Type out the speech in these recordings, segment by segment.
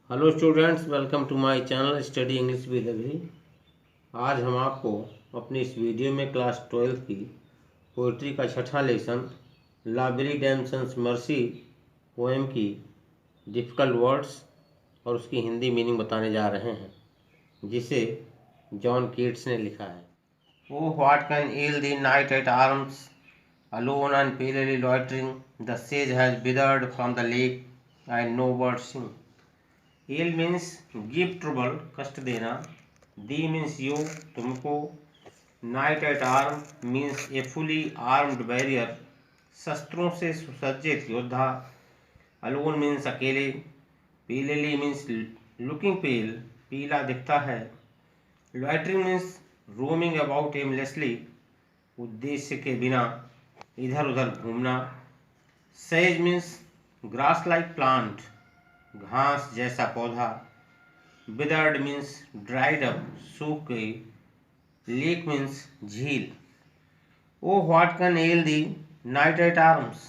Hello students, welcome to my channel study English with अग्री। आज हम आपको अपनी इस वीडियो में क्लास 12 की पोइट्री का छठा लेसन लाबरी डेम्सन्स मर्सी पोएम की डिफ़िकल्ट वर्ड्स और उसकी हिंदी मीनिंग बताने जा रहे हैं, जिसे जॉन कीट्स ने लिखा है। O what can ail the knight at arms alone and palely loitering, the sage has withered from the lake and no birds sing. L means give trouble, कष्ट देना। दी मीन्स यू, तुमको। Night eight arm means ए fully armed barrier, शस्त्रों से सुसज्जित योद्धा। Alone means अकेले। पीलेली means looking पेल, पीला दिखता है। Loitering means roaming about aimlessly, उद्देश्य के बिना इधर उधर घूमना। Says means grass like plant, घास जैसा पौधा। विदर्ड मीन्स ड्राइड अप, सूख गई। लेक मीन्स झील। O what can ail the knight at arms,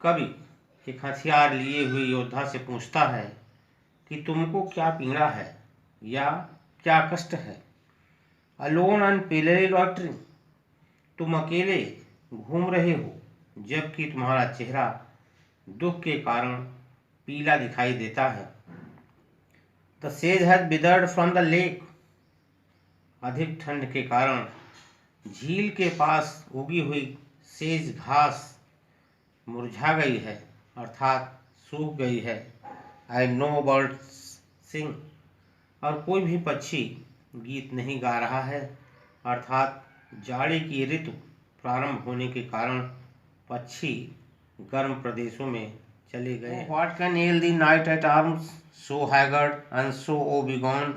कवि एक हथियार लिए हुए योद्धा से पूछता है कि तुमको क्या पीड़ा है या क्या कष्ट है। अलोन एंड पेलरी लॉटरिंग, तुम अकेले घूम रहे हो जबकि तुम्हारा चेहरा दुख के कारण पीला दिखाई देता है। द सेज has withered from the lake, अधिक ठंड के कारण झील के पास उगी हुई सेज घास मुरझा गई है, अर्थात सूख गई है। आई नो बर्ड्स सिंग, और कोई भी पक्षी गीत नहीं गा रहा है, अर्थात जाड़े की ऋतु प्रारंभ होने के कारण पक्षी गर्म प्रदेशों में चले गए। What can ail the knight at arms so haggard and so woebegone,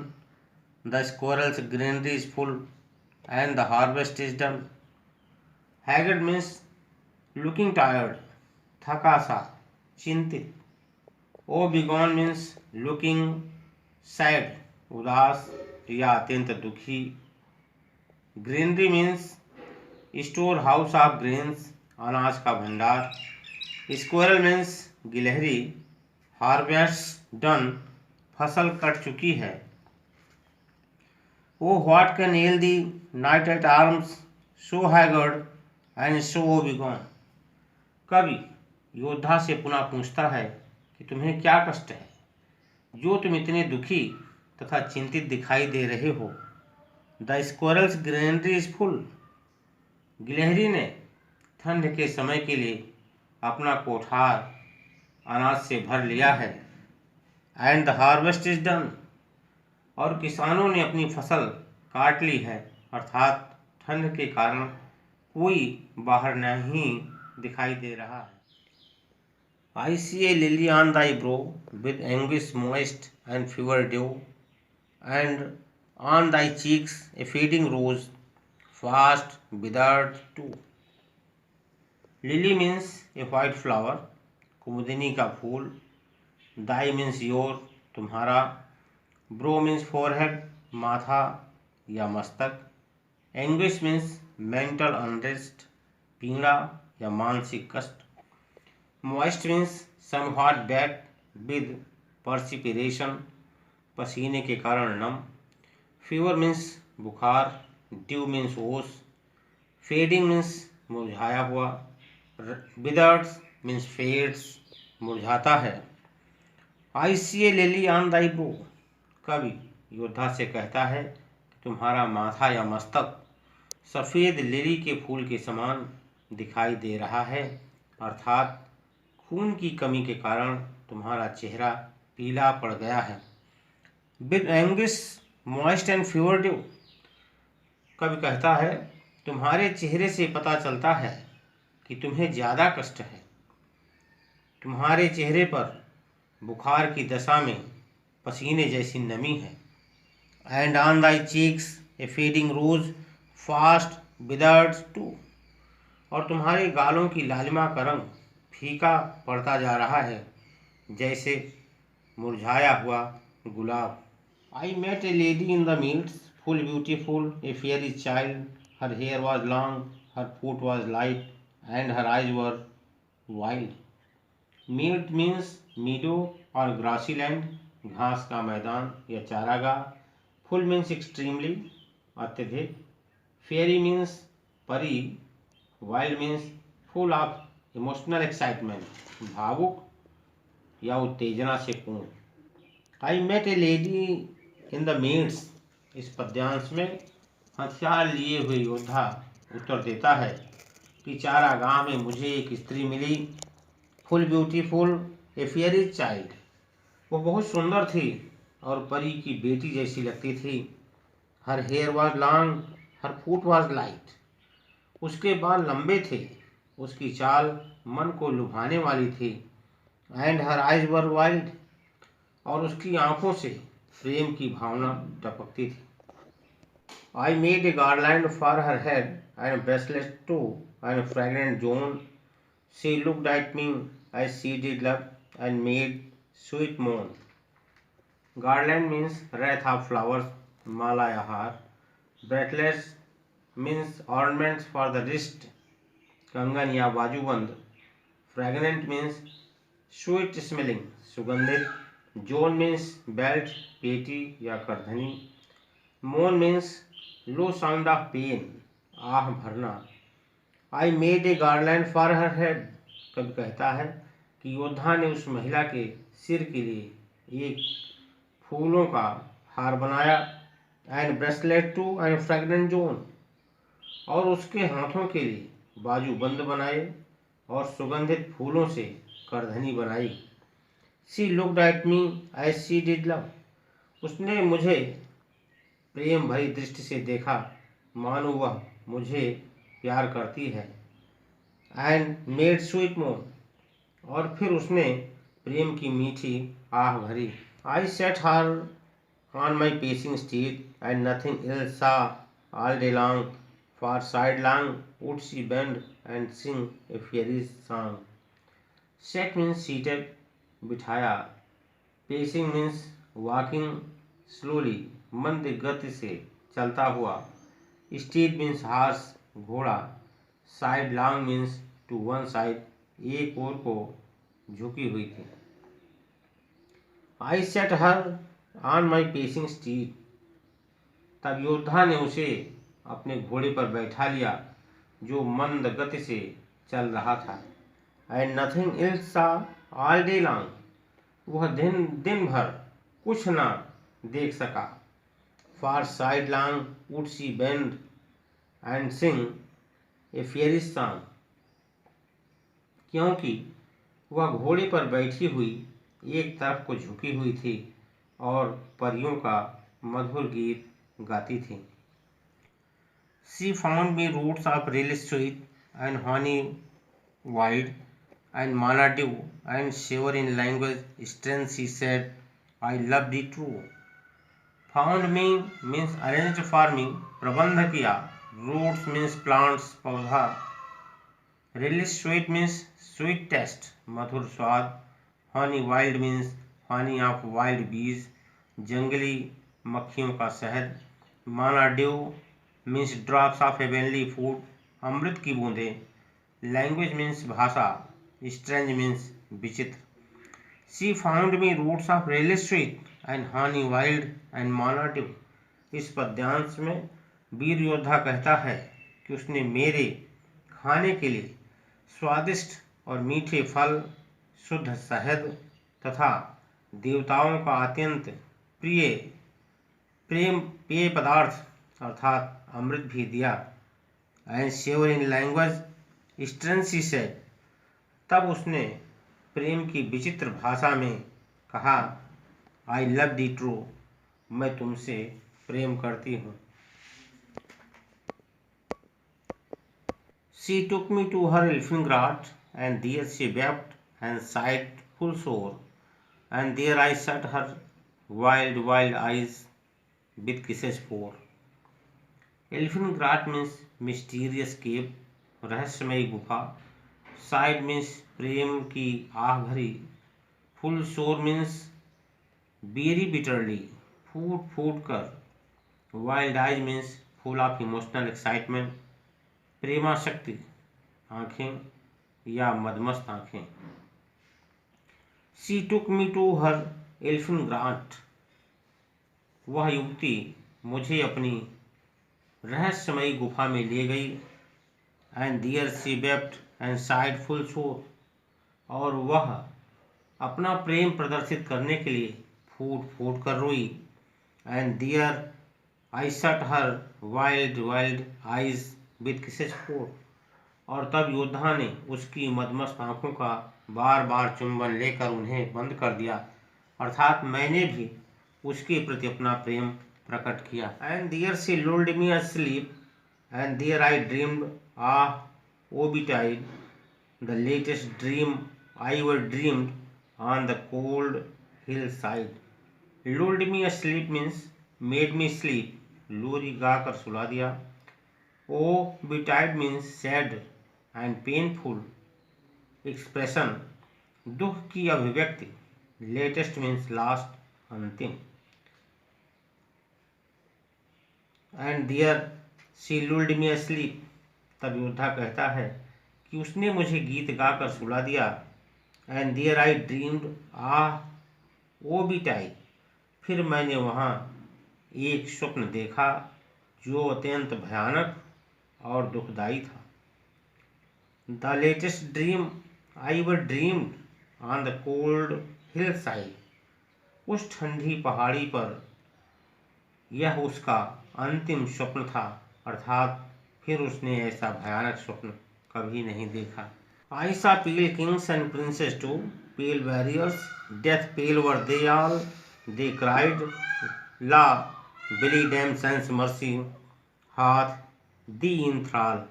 the squirrel's granary is full and the harvest is done. Haggard means looking tired, थका सा, चिंतित। Woebegone means looking sad, उदास या अत्यंत दुखी। Granary means store house of grains, अनाज का भंडार। स्क्वायरल मीन्स गिलहरी। हार्वेस्ट डन, फसल कट चुकी है। O what can ail the knight at arms so haggard and so ओ बिगॉन, कवि योद्धा से पुनः पूछता है कि तुम्हें क्या कष्ट है जो तुम इतने दुखी तथा चिंतित दिखाई दे रहे हो। The squirrels granary is full, गिलहरी ने ठंड के समय के लिए अपना कोठार अनाज से भर लिया है। And the harvest is done, और किसानों ने अपनी फसल काट ली है, अर्थात ठंड के कारण कोई बाहर नहीं दिखाई दे रहा है। I see a lily on thy brow, with anguish moist and fever dew, and on thy cheeks a fading rose, fast withered too. Lily means a white flower, कुमुदिनी का फूल। Thy means your, तुम्हारा। Brow means forehead, माथा या मस्तक। Anguish means mental unrest, पीड़ा या मानसिक कष्ट। Moist means somewhat wet with perspiration, पसीने के कारण नम। Fever means बुखार। Dew means ओस। Fading means मुरझाया हुआ। Withered means fades, मुरझाता है। I see a lily on thy brow, कवि योद्धा से कहता है कि तुम्हारा माथा या मस्तक सफ़ेद लिली के फूल के समान दिखाई दे रहा है, अर्थात खून की कमी के कारण तुम्हारा चेहरा पीला पड़ गया है। With anguish moist and fever due, कवि कहता है तुम्हारे चेहरे से पता चलता है कि तुम्हें ज़्यादा कष्ट है। तुम्हारे चेहरे पर बुखार की दशा में पसीने जैसी नमी है। And on thy cheeks a fading rose, fast withered too, और तुम्हारे गालों की लालिमा का रंग फीका पड़ता जा रहा है, जैसे मुरझाया हुआ गुलाब। I met a lady in the meads, full beautiful, a fairy child, her hair was long, her foot was light, and her eyes were wild. Mead means meadow, और ग्रासी लैंड घास का मैदान या चारागाह। फुल मीन्स एक्सट्रीमली अत्यधिक। Fairy means परी। Wild means full of emotional excitement भावुक या उत्तेजना से पूर्ण। I met a lady in the meads. इस पद्यांश में हथियार लिए हुए योद्धा उत्तर देता है कि चारागाह में मुझे एक स्त्री मिली। Full beautiful a fairy child. वो बहुत सुंदर थी और परी की बेटी जैसी लगती थी। Her hair was long, her foot was light. उसके बाल लंबे थे, उसकी चाल मन को लुभाने वाली थी। And her eyes were wild. और उसकी आंखों से प्रेम की भावना टपकती थी। I made a garland for her head and bracelet too and fragrant zone. She looked at me as she did love and made sweet moan. Garland means wreath of flowers, माला या हार। Bracelets means ornaments for the wrist, कंगन या बाजूबंद। Fragrant means sweet smelling, सुगंधित। Zone means belt, पेटी या करधनी। Moan means low sound of pain, आह भरना। I made a garland for her head. कवि कहता है कि योद्धा ने उस महिला के सिर के लिए एक फूलों का हार बनाया। And bracelet too and fragrant zone. और उसके हाथों के लिए बाजूबंद बनाए और सुगंधित फूलों से करधनी बनाई। She looked at me as she did love. उसने मुझे प्रेम भरी दृष्टि से देखा, मानो वह मुझे प्यार करती है। एंड मेड स्वीट मोन। और फिर उसने प्रेम की मीठी आह भरी। I set her on my pacing steed and nothing else saw all day long. For side long would she bend and sing a fairy song. Set means seated, बिठाया। Pacing means walking slowly, मंद गति से चलता हुआ। Steed means horse, घोड़ा। Side long means to one side, एक ओर को झुकी हुई थी। I set her on my pacing steed. तब योद्धा ने उसे अपने घोड़े पर बैठा लिया जो मंद गति से चल रहा था। And nothing else saw all day long. वह दिन भर कुछ न देख सका। For side long would she bend and sing a fairy song. क्योंकि वह घोड़े पर बैठी हुई एक तरफ को झुकी हुई थी और परियों का मधुर गीत गाती थी। She found me roots of real sweet and honey wild and Manadu and shiver in language strength she said, I love thee true. Found me means arranged for me, प्रबंध किया। Roots means plants, पौधा। Relish sweet means sweet taste, मधुर स्वाद। Honey wild means honey of wild bees, जंगली मक्खियों का शहद। Manadu means drops of heavenly food, अमृत की बूंदें। Language means भाषा। Strange means विचित्र। She found me roots of relish sweet and honey wild and Manadu। इस पद्यांश में वीर योद्धा कहता है कि उसने मेरे खाने के लिए स्वादिष्ट और मीठे फल, शुद्ध शहद तथा देवताओं का अत्यंत प्रिय पेय पदार्थ अर्थात अमृत भी दिया। And shaver in language strength she said. तब उसने प्रेम की विचित्र भाषा में कहा, आई लव दी ट्रू। मैं तुमसे प्रेम करती हूँ। She took me to her elfin grot and there she wept and sighed full sore and there I shut her wild eyes with kisses four. Elfin grot means mysterious cave, रहस्यमयी गुफा। Side means प्रेम की आह भरी। Full sore means very bitterly, फूट फूट कर। Wild eyes means full of emotional excitement, प्रेमाशक्ति आँखें या मदमस्त आँखें। She took me to her elfin grot. वह युवती मुझे अपनी रहस्यमयी गुफा में ले गई। And there she wept and sighed full sore. और वह अपना प्रेम प्रदर्शित करने के लिए फूट फूट कर रोई। And there I shut her wild wild eyes with kisses four. और तब योद्धा ने उसकी मदमस्त आंखों का बार बार चुंबन लेकर उन्हें बंद कर दिया, अर्थात मैंने भी उसके प्रति अपना प्रेम प्रकट किया। And there she lulled me asleep, and there I dreamed, ah, O betide, the latest dream I ever dreamed on the cold hillside. Lulled me asleep means made me sleep, लोरी गाकर सुला दिया। ओ betide means sad and painful expression, दुख की अभिव्यक्ति। Latest means last, अंतिम। And there she lulled me asleep, तब योद्धा कहता है कि उसने मुझे गीत गाकर सुला दिया। एंड देयर आई ड्रीम्ड, ओ बिटाई, फिर मैंने वहाँ एक स्वप्न देखा जो अत्यंत भयानक और दुखदायी था। The latest dream I were dreamed on the cold hill side, उस ठंडी पहाड़ी पर यह उसका अंतिम स्वप्न था, अर्थात फिर उसने ऐसा भयानक स्वप्न कभी नहीं देखा। I saw pale kings and princes too, pale warriors, death pale were they all, they cried, la belle dame sans mercy, hath thee in thrall.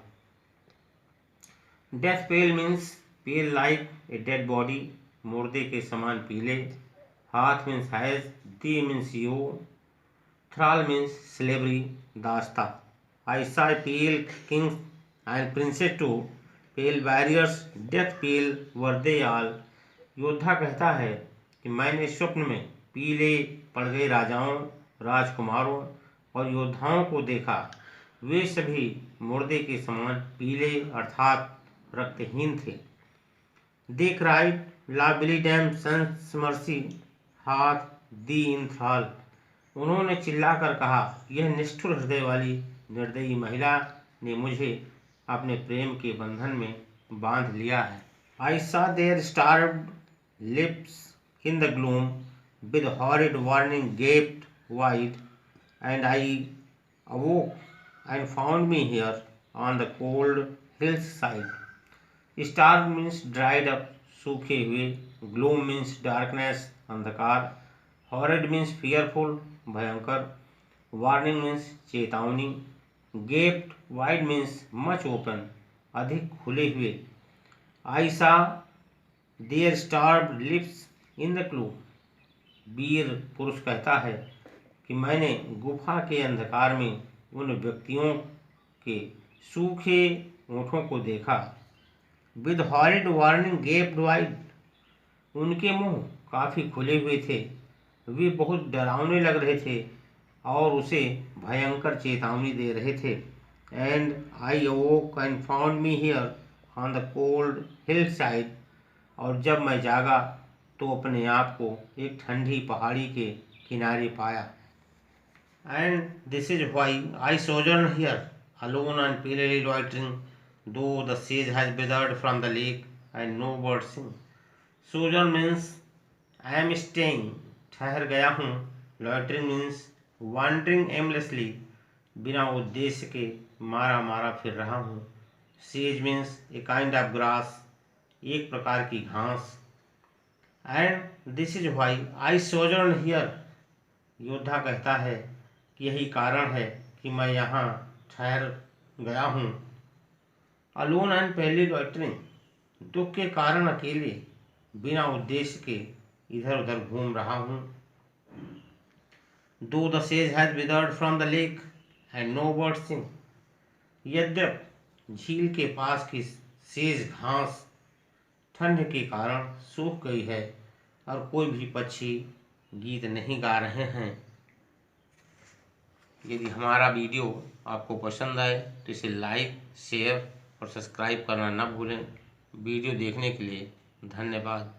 Death pale means pale like a dead body, मुर्दे के समान पीले। Hath means has, thee means you, thrall means slavery, दास्ता। I saw pale kings and princes too, pale warriors, death pale were they all। योद्धा कहता है कि मैंने स्वप्न में पीले पड़ गए राजाओं, राजकुमारों और योद्धाओं को देखा। वे सभी मुर्दे के समान पीले अर्थात रक्तहीन थे। They cried, la belle dame sans mercy, hath thee in थ्राल। उन्होंने चिल्लाकर कहा, यह निष्ठुर हृदय वाली निर्दयी महिला ने मुझे अपने प्रेम के बंधन में बांध लिया है। I saw their starved lips in the gloom, with horrid warning gaped wide, and I awoke and found me here on the cold hill's side. Starved means dried up, सूखे हुए। ग्लूम मीन्स डार्कनेस, अंधकार। Horrid means fearful, भयंकर। Warning means चेतावनी। Gaped wide means much open, अधिक खुले हुए। I saw their starved lips in the gloom, वीर पुरुष कहता है कि मैंने गुफा के अंधकार में उन व्यक्तियों के सूखे ओठों को देखा। With horrid warning gaped wide, उनके मुंह काफ़ी खुले हुए थे, वे बहुत डरावने लग रहे थे और उसे भयंकर चेतावनी दे रहे थे। And I awoke and found me here on the cold hill side, और जब मैं जागा तो अपने आप को एक ठंडी पहाड़ी के किनारे पाया। And this is why I sojourn here alone and peacefully loitering, though the सेज has withered from the lake and no bird sing. Sojourn means I am staying, ठहर गया हूँ। लॉइटरिंग मीन्स वॉन्डरिंग एमलेसली, बिना उद्देश्य के मारा मारा फिर रहा हूँ। Says means a kind of grass, एक प्रकार की घास। And this is why I sojourn here, योद्धा कहता है कि यही कारण है कि मैं यहाँ ठहर गया हूँ। अलोन एंड पहली लॉइटरिंग, दुख के कारण अकेले बिना उद्देश्य के इधर उधर घूम रहा हूँ। दो द सेज has withered from the lake and no bird sing, यद्यप झील के पास की सेज घास ठंड के कारण सूख गई है और कोई भी पक्षी गीत नहीं गा रहे हैं। यदि हमारा वीडियो आपको पसंद आए तो इसे लाइक, शेयर और सब्सक्राइब करना न भूलें। वीडियो देखने के लिए धन्यवाद।